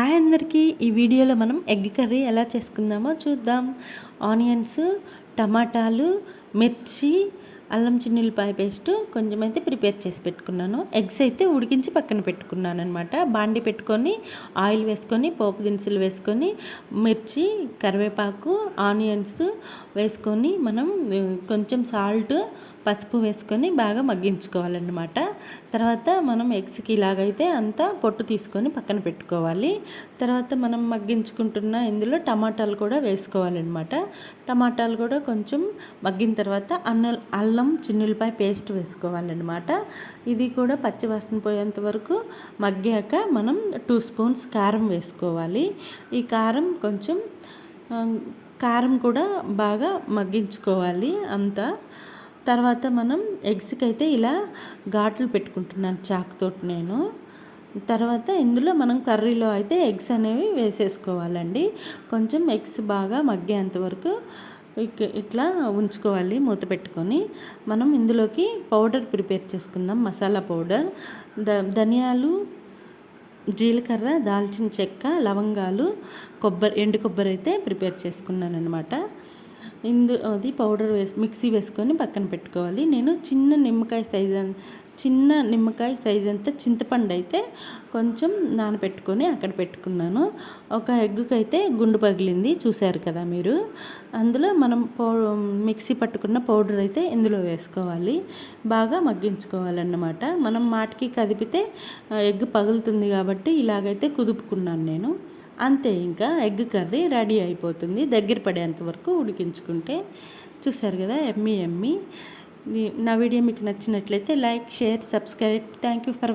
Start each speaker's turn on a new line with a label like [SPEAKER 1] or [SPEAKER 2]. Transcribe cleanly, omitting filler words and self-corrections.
[SPEAKER 1] Hi అందరికీ. ఈ వీడియోలో మనం ఎగ్ కర్రీ ఎలా చేసుకుందామో చూద్దాం. ఆనియన్స్, టమాటాలు, మిర్చి, అల్లం చిన్నుల్లిపాయ పేస్ట్ కొంచెం అయితే ప్రిపేర్ చేసి పెట్టుకున్నాను. ఎగ్స్ అయితే ఉడికించి పక్కన పెట్టుకున్నాను అనమాట. బాండి పెట్టుకొని ఆయిల్ వేసుకొని పోపు దినుసులు వేసుకొని మిర్చి, కరివేపాకు, ఆనియన్స్ వేసుకొని మనం కొంచెం సాల్ట్, పసుపు వేసుకొని బాగా మగ్గించుకోవాలన్నమాట. తర్వాత మనం ఎగ్స్కి ఇలాగైతే అంతా పొట్టు తీసుకొని పక్కన పెట్టుకోవాలి. తర్వాత మనం మగ్గించుకుంటున్న ఇందులో టమాటాలు కూడా వేసుకోవాలన్నమాట. టమాటాలు కూడా కొంచెం మగ్గిన తర్వాత అల్లం చిన్నులపాయ పేస్ట్ వేసుకోవాలన్నమాట. ఇది కూడా పచ్చివాసన పోయేంత వరకు మగ్గాక మనం 2 స్పూన్స్ కారం వేసుకోవాలి. ఈ కారం కూడా బాగా మగ్గించుకోవాలి అంతా. తర్వాత మనం ఎగ్స్కి అయితే ఇలా ఘాట్లు పెట్టుకుంటున్నాను చాకుతోటి నేను. తర్వాత ఇందులో మనం కర్రీలో అయితే ఎగ్స్ అనేవి వేసేసుకోవాలండి. కొంచెం ఎగ్స్ బాగా మగ్గేంత వరకు ఇట్లా ఉంచుకోవాలి మూత పెట్టుకొని. మనం ఇందులోకి పౌడర్ ప్రిపేర్ చేసుకుందాం. మసాలా పౌడర్, ధనియాలు, జీలకర్ర, దాల్చిన చెక్క, లవంగాలు, ఎండు కొబ్బరి అయితే ప్రిపేర్ చేసుకున్నాను అనమాట. అది పౌడర్ మిక్సీ వేసుకొని పక్కన పెట్టుకోవాలి. నేను చిన్న నిమ్మకాయ సైజ్ అంతా చింతపండు అయితే కొంచెం నానబెట్టుకొని అక్కడ పెట్టుకున్నాను. ఒక ఎగ్గుకి అయితే గుండు పగిలింది, చూశారు కదా మీరు. అందులో మనం మిక్సీ పట్టుకున్న పౌడర్ అయితే ఇందులో వేసుకోవాలి. బాగా మగ్గించుకోవాలన్నమాట. మనం మాటికి కదిపితే ఎగ్ పగులుతుంది కాబట్టి ఇలాగైతే కుదుపుకున్నాను నేను. అంతే, ఇంకా ఎగ్ కర్రీ రెడీ అయిపోతుంది. దగ్గర పడేంత వరకు ఉడికించుకుంటే. చూసారు కదా, ఎమ్మీ. నా వీడియో మీకు నచ్చినట్లయితే like, share, subscribe. Thank you for